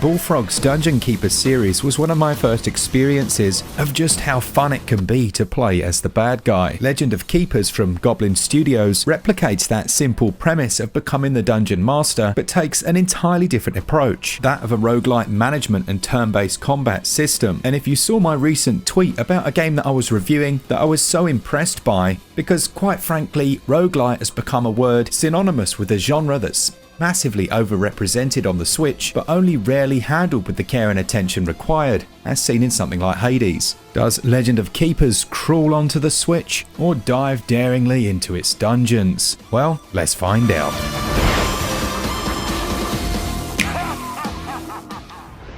Bullfrog's Dungeon Keeper series was one of my first experiences of just how fun it can be to play as the bad guy. Legend of Keepers from Goblin Studios replicates that simple premise of becoming the dungeon master, but takes an entirely different approach, that of a roguelite management and turn-based combat system. And if you saw my recent tweet about a game that I was reviewing that I was so impressed by, because quite frankly, roguelite has become a word synonymous with a genre that's massively overrepresented on the Switch, but only rarely handled with the care and attention required, as seen in something like Hades. Does Legend of Keepers crawl onto the Switch, or dive daringly into its dungeons? Well, let's find out.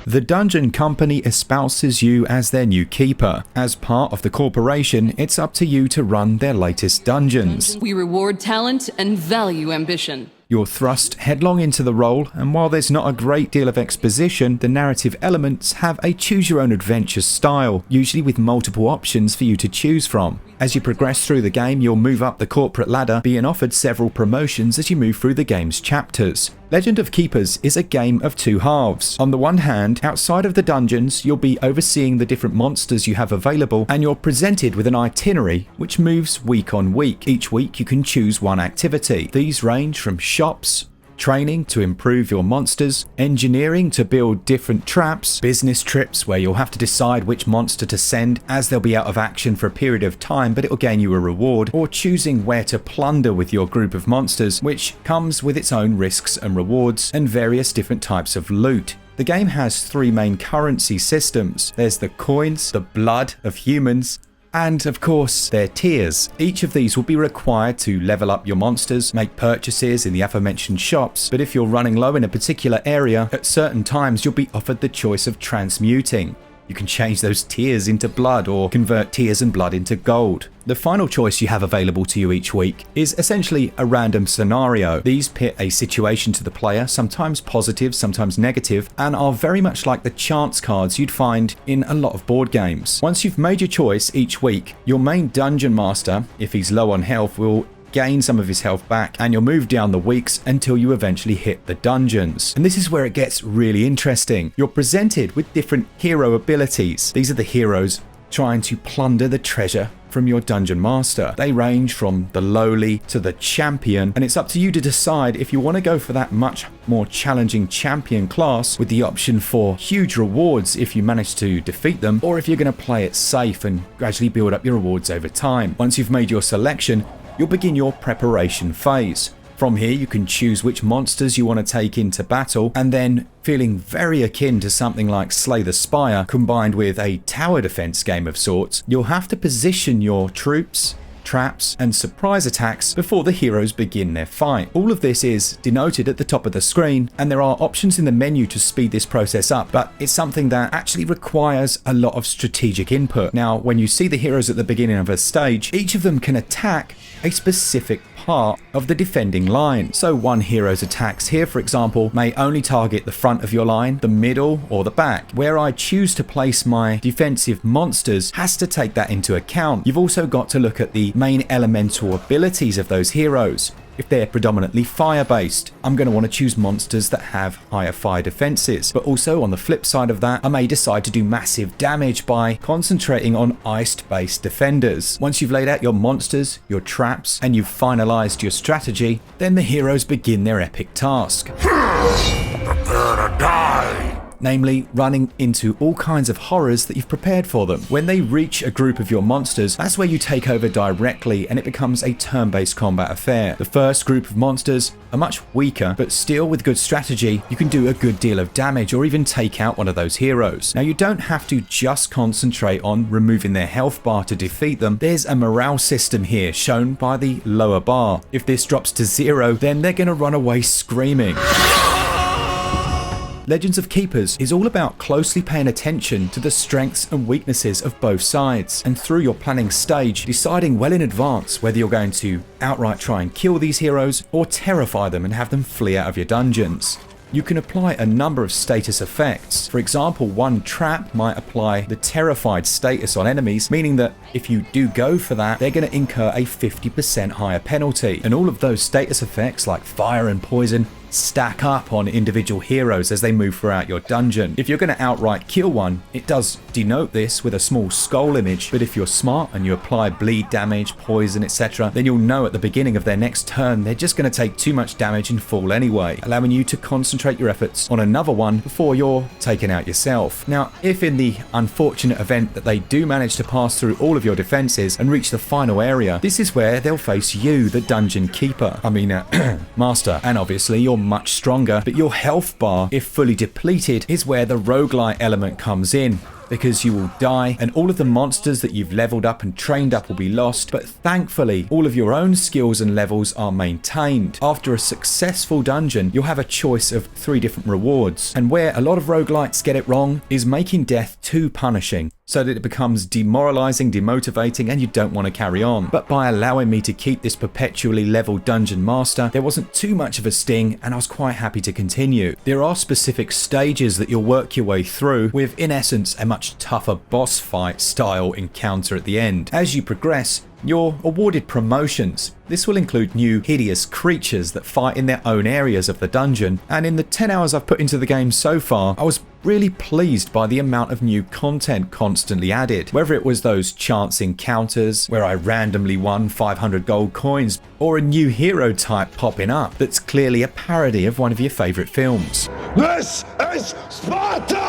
The Dungeon Company espouses you as their new keeper. As part of the corporation, it's up to you to run their latest dungeons. We reward talent and value ambition. You're thrust headlong into the role, and while there's not a great deal of exposition, the narrative elements have a choose-your-own-adventure style, usually with multiple options for you to choose from. As you progress through the game, you'll move up the corporate ladder, being offered several promotions as you move through the game's chapters. Legend of Keepers is a game of two halves. On the one hand, outside of the dungeons, you'll be overseeing the different monsters you have available, and you're presented with an itinerary which moves week on week. Each week you can choose one activity. These range from shops, training to improve your monsters, engineering to build different traps, business trips where you'll have to decide which monster to send as they'll be out of action for a period of time but it'll gain you a reward, or choosing where to plunder with your group of monsters, which comes with its own risks and rewards and various different types of loot. The game has three main currency systems. There's the coins, the blood of humans, and of course their tiers. Each of these will be required to level up your monsters, make purchases in the aforementioned shops, but if you're running low in a particular area, at certain times you'll be offered the choice of transmuting. You can change those tears into blood or convert tears and blood into gold. The final choice you have available to you each week is essentially a random scenario. These pit a situation to the player, sometimes positive, sometimes negative, and are very much like the chance cards you'd find in a lot of board games. Once you've made your choice each week, your main dungeon master, if he's low on health, will gain some of his health back, and you'll move down the weeks until you eventually hit the dungeons. And this is where it gets really interesting. You're presented with different hero abilities. These are the heroes trying to plunder the treasure from your dungeon master. They range from the lowly to the champion, and it's up to you to decide if you want to go for that much more challenging champion class with the option for huge rewards if you manage to defeat them, or if you're going to play it safe and gradually build up your rewards over time. Once you've made your selection, you'll begin your preparation phase. From here you can choose which monsters you want to take into battle, and then, feeling very akin to something like Slay the Spire combined with a tower defense game of sorts, you'll have to position your troops, traps and surprise attacks before the heroes begin their fight. All of this is denoted at the top of the screen, and there are options in the menu to speed this process up, but it's something that actually requires a lot of strategic input. Now, when you see the heroes at the beginning of a stage, each of them can attack a specific part of the defending line. So one hero's attacks here, for example, may only target the front of your line, the middle, or the back. Where I choose to place my defensive monsters has to take that into account. You've also got to look at the main elemental abilities of those heroes. If they're predominantly fire-based, I'm going to want to choose monsters that have higher fire defenses. But also on the flip side of that, I may decide to do massive damage by concentrating on ice-based defenders. Once you've laid out your monsters, your traps, and you've finalized your strategy, then the heroes begin their epic task. Prepare to die! Namely, running into all kinds of horrors that you've prepared for them. When they reach a group of your monsters, that's where you take over directly, and it becomes a turn-based combat affair. The first group of monsters are much weaker, but still with good strategy, you can do a good deal of damage or even take out one of those heroes. Now, you don't have to just concentrate on removing their health bar to defeat them. There's a morale system here shown by the lower bar. If this drops to 0, then they're going to run away screaming. Legends of Keepers is all about closely paying attention to the strengths and weaknesses of both sides, and through your planning stage, deciding well in advance whether you're going to outright try and kill these heroes or terrify them and have them flee out of your dungeons. You can apply a number of status effects. For example, one trap might apply the terrified status on enemies, meaning that if you do go for that, they're going to incur a 50% higher penalty. And all of those status effects like fire and poison stack up on individual heroes as they move throughout your dungeon. If you're going to outright kill one, it does denote this with a small skull image, but if you're smart and you apply bleed damage, poison, etc., then you'll know at the beginning of their next turn they're just going to take too much damage and fall anyway, allowing you to concentrate your efforts on another one before you're taken out yourself. Now, if in the unfortunate event that they do manage to pass through all of your defenses and reach the final area, this is where they'll face you, the dungeon keeper. Master. And obviously you're much stronger, but your health bar, if fully depleted, is where the roguelite element comes in, because you will die and all of the monsters that you've leveled up and trained up will be lost, but thankfully all of your own skills and levels are maintained. After a successful dungeon, you'll have a choice of 3 different rewards, and where a lot of roguelites get it wrong is making death too punishing, so that it becomes demoralizing, demotivating, and you don't want to carry on. But by allowing me to keep this perpetually leveled dungeon master, there wasn't too much of a sting, and I was quite happy to continue. There are specific stages that you'll work your way through, with in essence a much tougher boss fight style encounter at the end. As you progress, you're awarded promotions. This will include new hideous creatures that fight in their own areas of the dungeon, and in the 10 hours I've put into the game so far, I was really pleased by the amount of new content constantly added. Whether it was those chance encounters where I randomly won 500 gold coins, or a new hero type popping up that's clearly a parody of one of your favourite films. This is Sparta!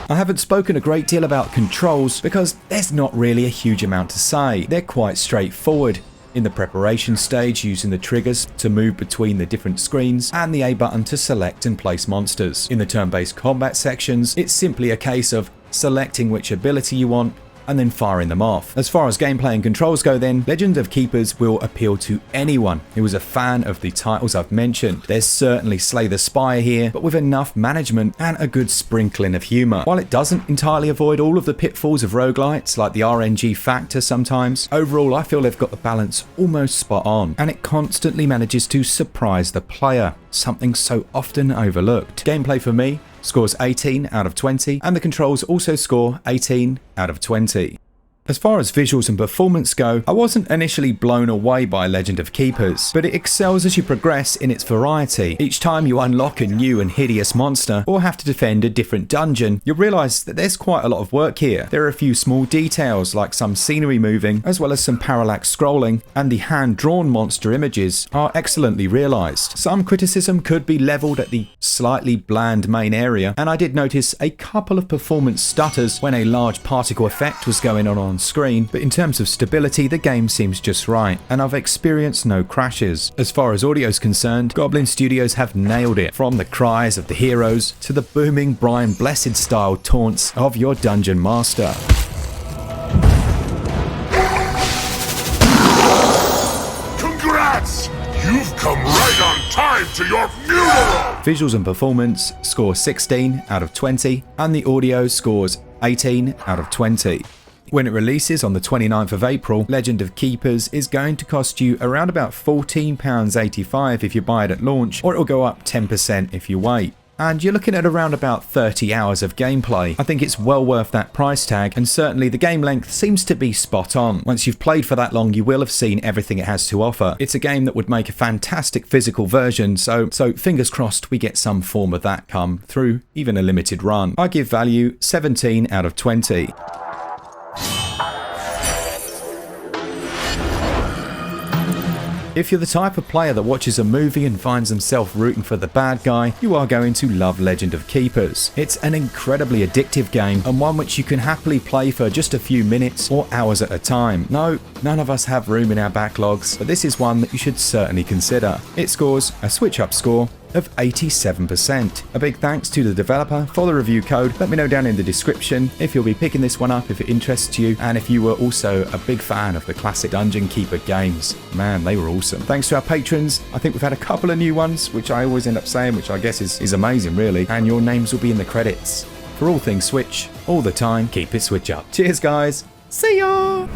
I haven't spoken a great deal about controls because there's not really a huge amount to say. They're quite straightforward. In the preparation stage, using the triggers to move between the different screens and the A button to select and place monsters. In the turn-based combat sections, it's simply a case of selecting which ability you want and then firing them off. As far as gameplay and controls go then, Legend of Keepers will appeal to anyone who is a fan of the titles I've mentioned. There's certainly Slay the Spire here, but with enough management and a good sprinkling of humour. While it doesn't entirely avoid all of the pitfalls of roguelites, like the RNG factor sometimes, overall I feel they've got the balance almost spot on, and it constantly manages to surprise the player, something so often overlooked. Gameplay for me scores 18 out of 20, and the controls also score 18 out of 20. As far as visuals and performance go, I wasn't initially blown away by Legend of Keepers, but it excels as you progress in its variety. Each time you unlock a new and hideous monster, or have to defend a different dungeon, you'll realise that there's quite a lot of work here. There are a few small details, like some scenery moving, as well as some parallax scrolling, and the hand-drawn monster images are excellently realised. Some criticism could be levelled at the slightly bland main area, and I did notice a couple of performance stutters when a large particle effect was going on screen, but in terms of stability the game seems just right, and I've experienced no crashes. As far as audio is concerned, Goblin Studios have nailed it, from the cries of the heroes to the booming Brian Blessed style taunts of your dungeon master. Congrats! You've come right on time to your funeral! Visuals and performance score 16 out of 20, and the audio scores 18 out of 20. When it releases on the 29th of April, Legend of Keepers is going to cost you around about £14.85 if you buy it at launch, or it'll go up 10% if you wait. And you're looking at around about 30 hours of gameplay. I think it's well worth that price tag, and certainly the game length seems to be spot on. Once you've played for that long, you will have seen everything it has to offer. It's a game that would make a fantastic physical version, so fingers crossed we get some form of that come through, even a limited run. I give value 17 out of 20. If you're the type of player that watches a movie and finds himself rooting for the bad guy, you are going to love Legend of Keepers. It's an incredibly addictive game, and one which you can happily play for just a few minutes or hours at a time. No, none of us have room in our backlogs, but this is one that you should certainly consider. It scores a SwitchUp score of 87%. A big thanks to the developer for the review code. Let me know down in the description if you'll be picking this one up if it interests you, and if you were also a big fan of the classic Dungeon Keeper games. Man, they were awesome. Thanks to our patrons. I think we've had a couple of new ones, which I always end up saying, which I guess is amazing really, and your names will be in the credits. For all things Switch, all the time, keep it Switch up. Cheers guys, see ya!